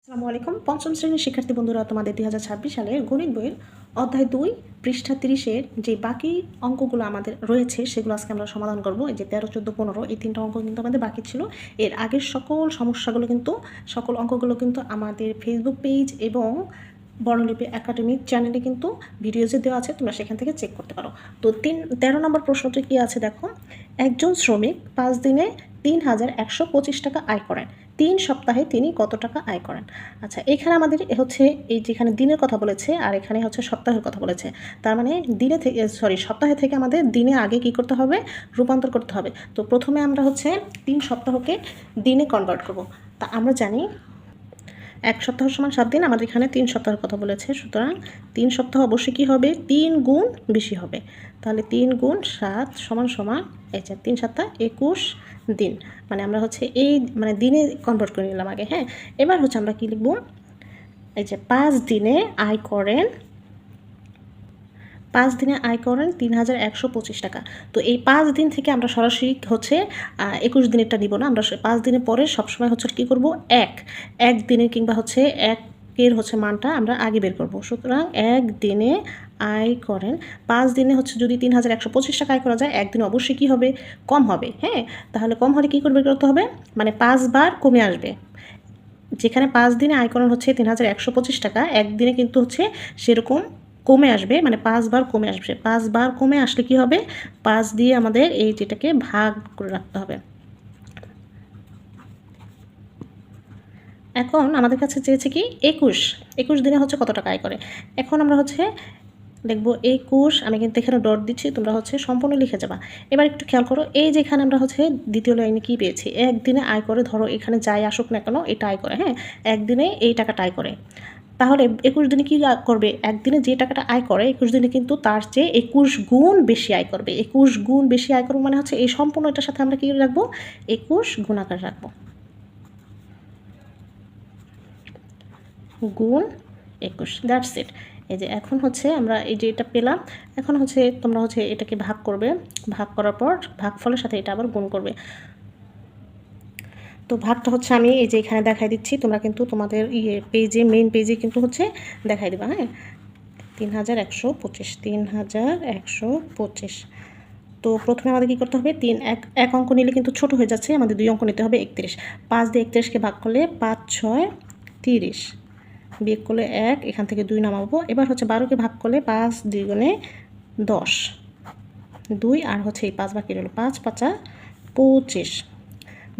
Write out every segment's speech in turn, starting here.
আসসালামু আলাইকুম। পঞ্চম শ্রেণীর শিক্ষার্থী বন্ধুরা, তোমাদের 2026 সালের গণিত বইয়ের অধ্যায় 2 পৃষ্ঠা 30-এর যে বাকি অঙ্কগুলো আমাদের রয়েছে সেগুলো আজকে আমরা সমাধান করব। এই যে 13, 14, 15 এই 3টা অঙ্ক কিন্তু আমাদের বাকি ছিল। এর আগের সকল অঙ্কগুলো কিন্তু আমাদের ফেসবুক পেজ এবং বর্ণলিপি একাডেমিক চ্যানেলে কিন্তু ভিডিওজে দেওয়া আছে, তোমরা সেখান থেকে চেক করতে পারো। তো 13 নম্বর প্রশ্নটি কি আছে দেখো। একজন শ্রমিক 5 দিনে 3,125 টাকা আয় করেন। 3 সপ্তাহে তিনি কত টাকা আয় করেন? আচ্ছা, এখানে আমাদের হচ্ছে এই যেখানে দিনের কথা বলেছে আর এখানে হচ্ছে সপ্তাহের কথা বলেছে। তার মানে সপ্তাহে থেকে আমাদের দিনে আগে কি করতে হবে? রূপান্তর করতে হবে। তো প্রথমে আমরা হচ্ছে 3 সপ্তাহকে দিনে কনভার্ট করব। তা আমরা জানি 1 সপ্তাহ সমান 7 দিন, আমাদের এখানে 3 সপ্তাহের কথা বলেছে, সুতরাং 3 সপ্তাহ অবশ্যই কী হবে? 3 গুণ বেশি হবে। তাহলে 3 গুণ 7 সমান সমান এই যে 3 7 21 দিন। মানে আমরা হচ্ছে এই দিনে কনভার্ট করে নিলাম আগে। হ্যাঁ, এবার হচ্ছে আমরা কী লিখব? এই যে 5 দিনে আয় করেন 3,125 টাকা। তো এই 5 দিন থেকে আমরা সরাসরি হচ্ছে 21 দিনেরটা নিব না, আমরা 5 দিনের পরে সবসময় হচ্ছে কী করব? এক দিনের কিংবা হচ্ছে একের হচ্ছে মানটা আমরা আগে বের করব। সুতরাং 1 দিনে আয় করেন 5 দিনে হচ্ছে যদি 3,125 টাকা আয় করা যায়, একদিনে অবশ্যই কী হবে? কম হবে। হ্যাঁ, তাহলে কম হলে কী করতে হবে? 5 বার কমে আসবে। যেখানে 5 দিনে আয় করেন হচ্ছে 3,125 টাকা, একদিনে কিন্তু হচ্ছে সেরকম কমে আসবে, 5 বার কমে আসবে। 5 বার কমে আসলে কি হবে? 5 দিয়ে আমাদের এই যেটাকে ভাগ করে রাখতে হবে। এখন আমাদের কাছে চেয়েছে কি? 21 দিনে হচ্ছে কত টাকা আয় করে। এখন আমরা হচ্ছে লিখব 21, আমি কিন্তু এখানে ডট দিচ্ছি, তোমরা হচ্ছে সম্পূর্ণ লিখে যাবা। এবার একটু খেয়াল করো, এই যে এখানে আমরা হচ্ছে দ্বিতীয় লাইনে কী পেয়েছি? একদিনে আয় করে, ধরো এখানে যাই আসুক না কেন এটা আয় করে। হ্যাঁ, একদিনে এই টাকাটা আয় করে। তাহলে 21 দিনে কী করবে? একদিনে যে টাকাটা আয় করে 21 দিনে কিন্তু তার চেয়ে 21 গুণ বেশি আয় করবে। 21 গুণ বেশি আয় করবে মানে হচ্ছে এই সম্পূর্ণ এটার সাথে আমরা কী রাখবো? 21 গুণাকার রাখবো। গুণ 21, দ্যাটস ইট। এই যে এখন হচ্ছে আমরা এই যে এটা পেলাম, এখন হচ্ছে তোমরা হচ্ছে এটাকে ভাগ করবে, ভাগ করার পর ভাগফলের সাথে এটা আবার গুণ করবে। তো ভাগটা হচ্ছে আমি এই যে এখানে দেখাই দিচ্ছি, তোমরা কিন্তু তোমাদের মেইন পেজে কিন্তু হচ্ছে দেখাই দেবা। হ্যাঁ, 3,125। তো প্রথমে আমাদের কী করতে হবে? এক অঙ্ক নিলে কিন্তু ছোট হয়ে যাচ্ছে, আমাদের 2 অঙ্ক নিতে হবে। 31, 5 দিয়ে 31কে ভাগ করলে 5 6 30, বিয়োগ করলে 1, এখান থেকে 2 নামাবো। এবার হচ্ছে 12কে ভাগ করলে 5 2 গুণে 10, 2 আর হচ্ছে এই 5 বাকি রইল, 5 5 25।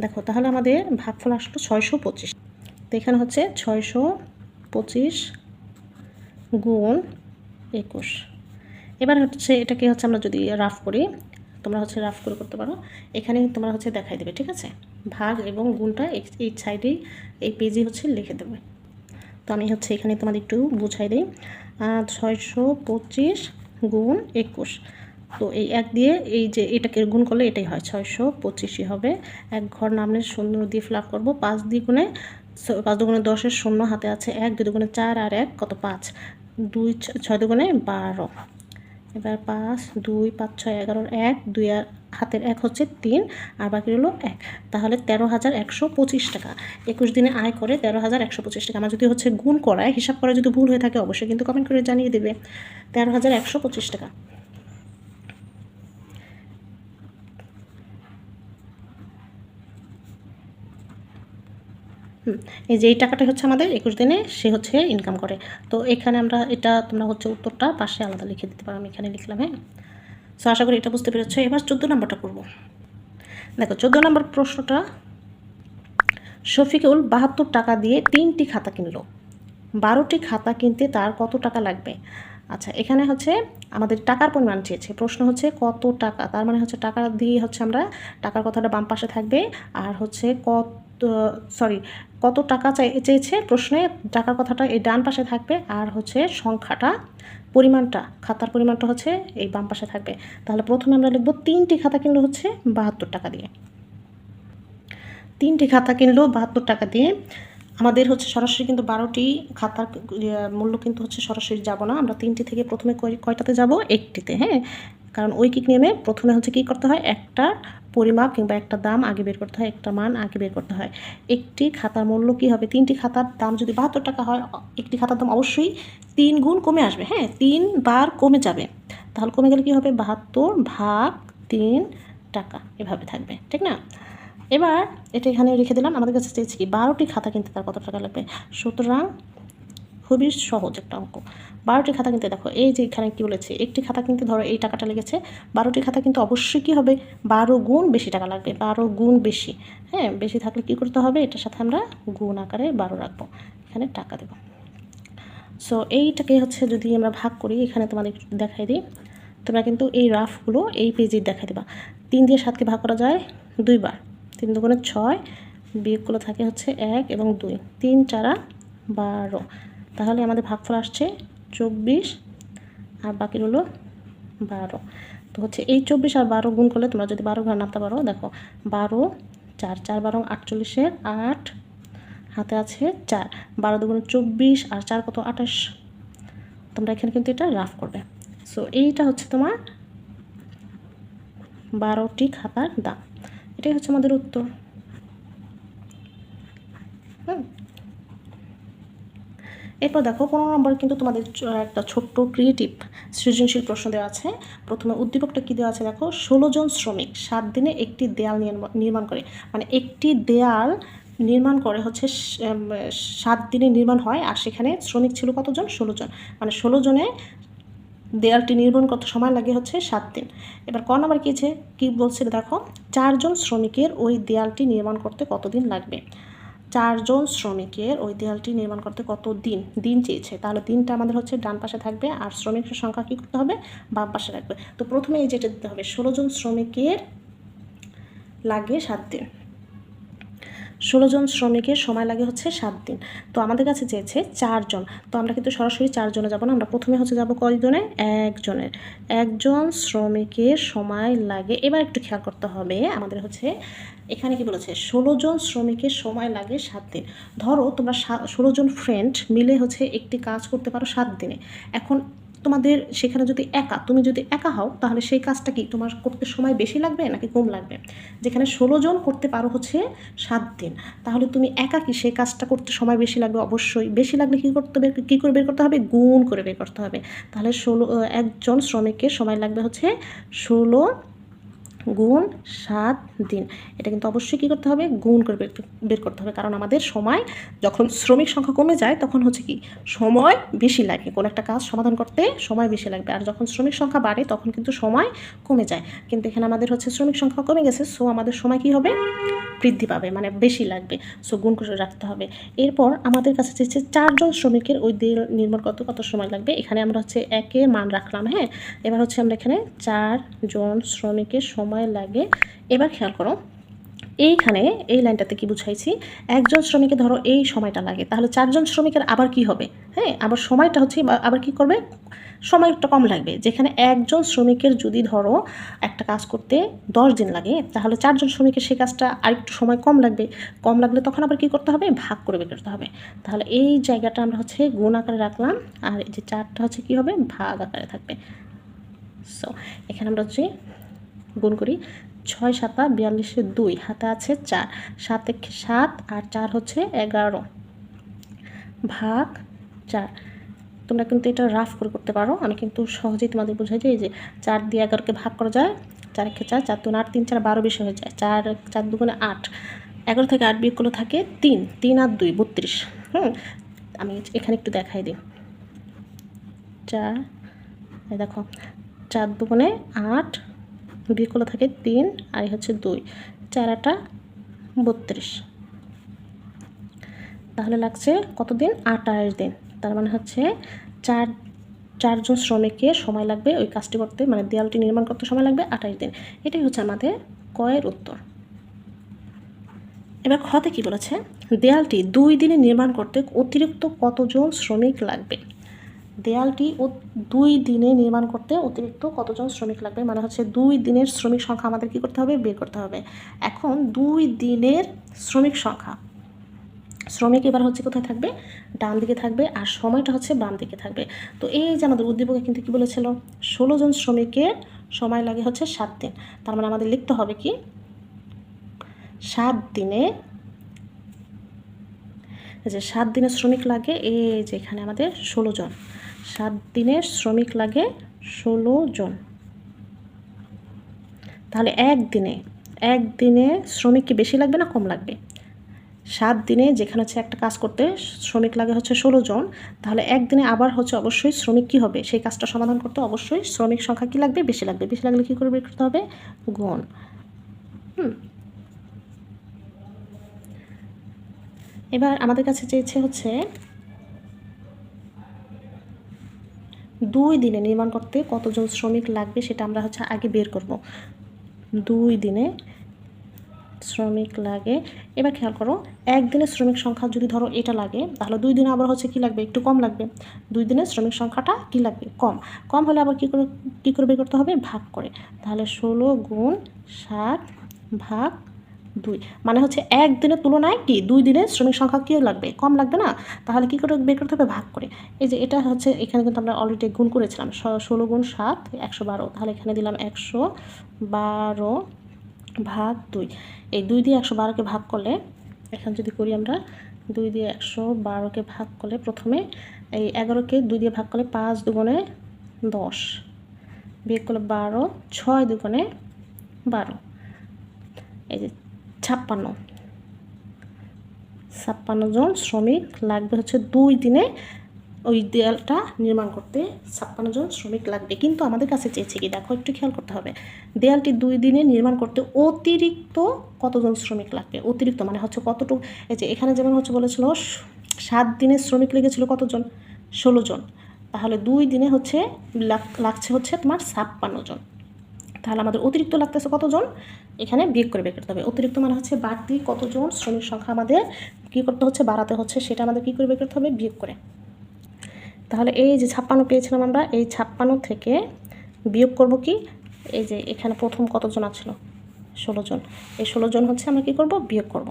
দেখো তাহলে আমাদের ভাগফল আসলো 625। তো এখানে হচ্ছে 625 গুণ 21। এবার হচ্ছে এটাকে হচ্ছে আমরা যদি রাফ করি, তোমরা হচ্ছে রাফ করে করতে পারো, এখানে তোমরা হচ্ছে দেখাই দেবে। ঠিক আছে, ভাগ এবং গুণটা এই সাইডেই এই পেজে হচ্ছে লিখে দেবে। তো আমি হচ্ছে এখানে তোমাদের একটু বুঝাই দিই। 625 গুণ 21। তো এই 1 দিয়ে এই যে এটাকে গুণ করলে এটাই হয়, 625ই হবে। 1 ঘর নামলে শূন্য দিয়ে ফিল আপ করবো। 5 দ্বিগুণে 5 দুগুণে 10-এর শূন্য হাতে আছে 1, 2 দুগুণে 4 আর 1 কত? 5, 2 6 দুগুণে 12। এবার 5 2 5 6 11, 1 2 আর হাতের 1 হচ্ছে 3 আর বাকি হলো 1। তাহলে 13,125 টাকা 21 দিনে আয় করে 13,125 টাকা। আমার যদি হচ্ছে গুণ করায় হিসাব করা যদি ভুল হয়ে থাকে অবশ্যই কিন্তু কমেন্ট করে জানিয়ে দেবে। 13,125 টাকা। এই যে এই টাকাটা হচ্ছে আমাদের 21 দিনে সে হচ্ছে ইনকাম করে। তো এখানে আমরা এটা তোমরা হচ্ছে উত্তরটা পাশে আলাদা লিখে দিতে পারো, আমি এখানে লিখলাম। হ্যাঁ, সো আশা করি এটা বুঝতে পেরেছো। এবার 14 নম্বরটা করব। দেখো 14 নম্বর প্রশ্নটা, শফিকুল 72 টাকা দিয়ে 3টি খাতা কিনলো। 12টি খাতা কিনতে তার কত টাকা লাগবে? আচ্ছা, এখানে হচ্ছে আমাদের টাকার পরিমাণ চেয়েছে, প্রশ্ন হচ্ছে কত টাকা, তার মানে হচ্ছে টাকা দিয়ে হচ্ছে আমরা টাকার কথাটা বাম পাশে থাকবে, আর হচ্ছে কত টাকা চেয়েছে প্রশ্নে, টাকার কথাটা এই ডান পাশে থাকবে, আর হচ্ছে সংখ্যাটা খাতার পরিমাণটা হচ্ছে এই বাম পাশে থাকবে। তাহলে প্রথমে আমরা লিখব 3টি খাতা কিনলো হচ্ছে 72 টাকা দিয়ে। 3টি খাতা কিনলো 72 টাকা দিয়ে। আমাদের হচ্ছে সরাসরি কিন্তু 12টি খাতার মূল্য কিন্তু হচ্ছে সরাসরি যাব না, আমরা 3টি থেকে প্রথমে কয়টাতে যাব? 1টিতে। হ্যাঁ, কারণ ঐকিক নিয়মে প্রথমে হচ্ছে কী করতে হয়, একটা পরিমাপ কিংবা একটা দাম আগে বের করতে হয়, একটা মান আগে বের করতে হয়। একটি খাতার মূল্য কী হবে, 3টি খাতার দাম যদি 72 টাকা হয়, একটি খাতার দাম অবশ্যই 3 গুণ কমে আসবে, হ্যাঁ 3 বার কমে যাবে। তাহলে কমে গেলে কী হবে, 72 ভাগ 3 টাকা এভাবে থাকবে, ঠিক না। এবার এটা এখানে রেখে দিলাম। আমাদের কাছে চেয়েছি কি 12টি খাতা কিনতে তার কত টাকা লাগবে। সুতরাং খুবই সহজ একটা অঙ্ক। 12টি খাতা কিনতে দেখো এই যে এখানে কী বলেছে, একটি খাতা কিনতে ধরো এই টাকাটা লেগেছে, 12টি খাতা কিন্তু অবশ্যই কী হবে, 12 গুণ বেশি টাকা লাগবে, 12 গুণ বেশি। হ্যাঁ বেশি থাকলে কী করতে হবে, এটার সাথে আমরা গুণ আকারে 12 রাখবো, এখানে টাকা দেবো। সো এইটাকে হচ্ছে যদি আমরা ভাগ করি, এখানে তোমাদের দেখাই দিই, তোমরা কিন্তু এই রাফগুলো এই পেজে দেখাই দেবা। 3 দিয়ে 7কে ভাগ করা যায় 2 বার, 3 দুগুণে 6, বিয়োগগুলো থাকে হচ্ছে 1 এবং 2, 3 4 12। তাহলে আমাদের ভাগফল আসছে 24 আর বাকি হলো 12। তো হচ্ছে এই 24 আর 12 গুণ করলে তোমরা যদি 12 ঘর নামতে পারো, দেখো 12 4 4 12 48, 8 হাতে আছে 4, 12 দুগুণে 24 আর 4 কত 28। তোমরা এখানে কিন্তু এটা রাফ করবে। সো এইটা হচ্ছে তোমার 12টি খাতার দাম। এটাই হচ্ছে আমাদের উত্তর। এরপর দেখো 15 নম্বর কিন্তু তোমাদের একটা ছোট্ট ক্রিয়েটিভ সৃজনশীল প্রশ্ন দেওয়া আছে। প্রথমে উদ্দীপকটা কী দেওয়া আছে দেখো, 16 জন শ্রমিক 7 দিনে একটি দেয়াল নির্মাণ করে, মানে একটি দেয়াল নির্মাণ করে হচ্ছে 7 দিনে নির্মাণ হয়, আর সেখানে শ্রমিক ছিল কতজন, 16 জন, মানে 16 জনে দেয়ালটি নির্মাণ করতে সময় লাগে হচ্ছে 7 দিন। এবার ক নাম্বার কী বলছে দেখো, 4 জন শ্রমিকের ওই দেয়ালটি নির্মাণ করতে কতদিন লাগবে। 4 জন শ্রমিকের ওই দেয়ালটি নির্মাণ করতে কত দিন চেয়েছে, তাহলে দিনটা আমাদের হচ্ছে ডান পাশে থাকবে, আর শ্রমিকের সংখ্যা কী করতে হবে, বাম পাশে রাখবে। তো প্রথমে এই যেটা দিতে হবে, 16 জন শ্রমিকের লাগে 7 দিন, 16 জন শ্রমিকের সময় লাগে হচ্ছে 7 দিন। তো আমাদের কাছে চেয়েছে 4 জন, তো আমরা কিন্তু সরাসরি 4 জনে যাবো না, আমরা প্রথমে হচ্ছে যাবো কয়জনে, একজন শ্রমিকের সময় লাগে। এবার একটু খেয়াল করতে হবে আমাদের হচ্ছে এখানে কি বলেছে, 16 জন শ্রমিকের সময় লাগে 7 দিন। ধরো তোমরা 16 জন ফ্রেন্ড মিলে হচ্ছে একটি কাজ করতে পারো 7 দিনে। এখন তোমাদের সেখানে তুমি যদি একা হও, তাহলে সেই কাজটা কি তোমার করতে সময় বেশি লাগবে নাকি কম লাগবে। যেখানে 16 জন করতে পারো হচ্ছে 7 দিন, তাহলে তুমি একা কি সেই কাজটা করতে সময় বেশি লাগবে, অবশ্যই বেশি লাগলে কী করে বের করতে হবে, গুণ করে বের করতে হবে। তাহলে একজন শ্রমিকের সময় লাগবে হচ্ছে 16 গুণ 7 দিন। এটা কিন্তু অবশ্যই কী করতে হবে, গুণ করে বের করতে হবে, কারণ আমাদের সময় যখন শ্রমিক সংখ্যা কমে যায় তখন হচ্ছে কি সময় বেশি লাগে, কোনো একটা কাজ সমাধান করতে সময় বেশি লাগবে, আর যখন শ্রমিক সংখ্যা বাড়ে তখন কিন্তু সময় কমে যায়। কিন্তু এখানে আমাদের হচ্ছে শ্রমিক সংখ্যা কমে গেছে, সো আমাদের সময় কী হবে, বৃদ্ধি পাবে, মানে বেশি লাগবে, সো গুণ করে রাখতে হবে। এরপর আমাদের কাছে চেয়েছে 4 জন শ্রমিকের ওই দেয়াল নির্মাণ করতে কত সময় লাগবে। এখানে আমরা হচ্ছে একের মান রাখলাম, হ্যাঁ। এবার হচ্ছে আমরা এখানে 4 জন শ্রমিকের সময় লাগে। এবার খেয়াল করো এইখানে এই লাইনটাতে কি বুঝাইছি, একজন শ্রমিকের ধরো এই সময়টা লাগে, তাহলে 4 জন শ্রমিকের আবার কি হবে, হ্যাঁ আবার সময়টা হচ্ছে আবার কি করবে, সময়টা কম লাগবে। যেখানে একজন শ্রমিকের যদি ধরো একটা কাজ করতে 10 দিন লাগে, তাহলে 4 জন শ্রমিকের সেই কাজটা আরেকটু সময় কম লাগলে তখন আবার কি করতে হবে, ভাগ করে বের করতে হবে। তাহলে এই জায়গাটা আমরা হচ্ছে গুণ আকারে রাখলাম, আর এই যে 4টা হচ্ছে কি হবে, ভাগ আকারে থাকবে। সো এখানে আমরা হচ্ছে গুণ করি, 6 7 42 2 হাতে আছে 4, 7 1 7 আর 4 হচ্ছে 11 ভাগ 4। তোমরা কিন্তু এটা রাফ করে করতে পারো, আমি কিন্তু সহজেই তোমাদের বোঝাই যে এই যে 4 দিয়ে 11কে ভাগ করা যায়, 4 1 4, 4 2 8, 3 4 12 বেশি হয়ে যায়, 4 4 2 8, 11 থেকে 8 বিয়োগ করলে থাকে 3, 3 আর 2 32। আমি এখানে একটু দেখাই দিই, 4 দেখো 4 2 8 বিয়োগ করলে থাকে 3 আর হচ্ছে 2, 4 8 32। তাহলে লাগছে কতদিন, 28 দিন। তার মানে হচ্ছে 4 জন শ্রমিকের সময় লাগবে ওই কাজটি করতে, মানে দেয়ালটি নির্মাণ করতে সময় লাগবে 28 দিন। এটাই হচ্ছে আমাদের কয়ের উত্তর। এবার খতে কি বলেছে, দেয়ালটি 2 দিনে নির্মাণ করতে অতিরিক্ত কতজন শ্রমিক লাগবে। দেয়ালটি 2 দিনে নির্মাণ করতে অতিরিক্ত কতজন শ্রমিক লাগবে, মানে হচ্ছে 2 দিনের শ্রমিক সংখ্যা আমাদের কী করতে হবে, বের করতে হবে। এখন 2 দিনের শ্রমিক সংখ্যা, শ্রমিক এবার হচ্ছে কোথায় থাকবে, ডান দিকে থাকবে, আর সময়টা হচ্ছে বাম দিকে থাকবে। তো এই যে আমাদের উদ্দীপকে কিন্তু কী বলেছিল, 16 জন শ্রমিকের সময় লাগে হচ্ছে 7 দিন। তার মানে আমাদের লিখতে হবে কি 7 দিনে, যে 7 দিনে শ্রমিক লাগে এই যে এখানে আমাদের 16 জন। 7 দিনে শ্রমিক লাগে 16 জন। তাহলে একদিনে শ্রমিক কি বেশি লাগবে না কম লাগবে? 7 দিনে যেখানে হচ্ছে একটা কাজ করতে শ্রমিক লাগে হচ্ছে 16 জন, তাহলে একদিনে আবার হচ্ছে অবশ্যই শ্রমিক কি হবে, সেই কাজটা সমাধান করতে অবশ্যই শ্রমিক সংখ্যা কি লাগবে, বেশি লাগবে। বেশি লাগলে কী করে বের করতে হবে, গুণ। এবার আমাদের কাছে চেয়েছে হচ্ছে 2 দিনে নির্মাণ করতে কতজন শ্রমিক লাগবে সেটা আমরা হচ্ছে আগে বের করব। 2 দিনে শ্রমিক লাগে। এবার খেয়াল করো, একদিনের শ্রমিক সংখ্যা যদি ধরো এটা লাগে, তাহলে 2 দিনে আবার হচ্ছে কি লাগবে, একটু কম লাগবে। 2 দিনের শ্রমিক সংখ্যাটা কি লাগবে, কম হলে আবার কী করে বের করতে হবে, ভাগ করে। তাহলে 16 গুণ 7 ভাগ 2, মানে হচ্ছে একদিনের তুলনায় কি 2 দিনের শ্রমিক সংখ্যা কী লাগবে, কম লাগবে না? তাহলে কী করে বের করতে হবে, ভাগ করে। এই যে এটা হচ্ছে এখানে কিন্তু আমরা অলরেডি গুণ করেছিলাম, 16 গুণ 7 112, তাহলে এখানে দিলাম 112 ভাগ 2। এই 2 দিয়ে 112কে ভাগ করলে, এখানে যদি করি আমরা 2 দিয়ে 112কে ভাগ করলে, প্রথমে এই 11কে 2 দিয়ে ভাগ করলে 5 দুগুণে 10, বিয়োগ করলে 12, 6 দুগুণে 12, এই যে 56 জন শ্রমিক লাগবে হচ্ছে 2 দিনে ওই দেয়ালটা নির্মাণ করতে। 56 জন শ্রমিক লাগবে, কিন্তু আমাদের কাছে চেয়েছে কি, দেখো একটু খেয়াল করতে হবে, দেয়ালটি 2 দিনে নির্মাণ করতে অতিরিক্ত কতজন শ্রমিক লাগবে। অতিরিক্ত মানে হচ্ছে কতটুকু, এই যে এখানে যেমন হচ্ছে বলেছিল 7 দিনে শ্রমিক লেগেছিল কতজন, 16 জন, তাহলে 2 দিনে হচ্ছে লাগছে হচ্ছে তোমার 56 জন। তাহলে আমাদের অতিরিক্ত লাগতেছে কতজন, এখানে বিয়োগ করে বের করতে হবে। অতিরিক্ত মানে হচ্ছে বাড়তি কতজন শ্রমিক সংখ্যা আমাদের কী করতে হচ্ছে, বাড়াতে হচ্ছে, সেটা আমাদের কী করে বের করতে হবে, বিয়োগ করে। তাহলে এই যে 56 পেয়েছিলাম আমরা, এই 56 থেকে বিয়োগ করব কি, এই যে এখানে প্রথম কতজন আছিল, 16 জন, এই 16 জন হচ্ছে আমরা কী করব, বিয়োগ করব।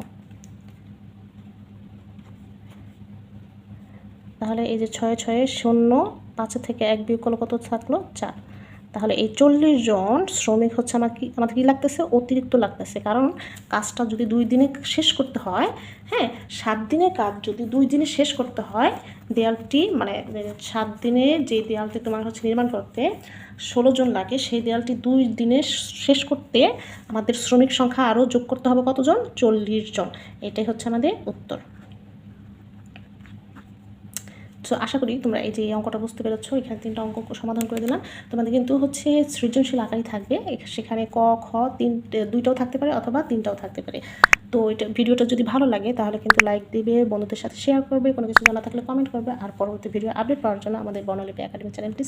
তাহলে এই যে 6 6 0, 5 থেকে 1 বিয়োগ করলে কত থাকলো, 4। তাহলে এই 40 জন শ্রমিক হচ্ছে আমাদের কী লাগতেছে, অতিরিক্ত লাগতেছে। কারণ কাজটা যদি 2 দিনে শেষ করতে হয়, হ্যাঁ 7 দিনের কাজ যদি 2 দিনে শেষ করতে হয়, দেয়ালটি মানে 7 দিনে যে দেয়ালটি তোমার হচ্ছে নির্মাণ করতে 16 জন লাগে, সেই দেয়ালটি 2 দিনে শেষ করতে আমাদের শ্রমিক সংখ্যা আরও যোগ করতে হবে কতজন, 40 জন। এটাই হচ্ছে আমাদের উত্তর। সো আশা করি তোমরা এই যে এই অঙ্কটা বুঝতে পেরেছো। এখানে 3টা অঙ্ক সমাধান করে দিলাম। তোমাদের কিন্তু হচ্ছে সৃজনশীল আকারই থাকবে, সেখানে ক খ 2টাও থাকতে পারে অথবা 3টাও থাকতে পারে। তো এটা ভিডিওটা যদি ভালো লাগে তাহলে কিন্তু লাইক দিবে, বন্ধুদের সাথে শেয়ার করবে, কোনো কিছু জানা থাকলে কমেন্ট করবে, আর পরবর্তী ভিডিও আপডেট পাওয়ার জন্য আমাদের বর্ণলিপি একাডেমি চ্যানেলটি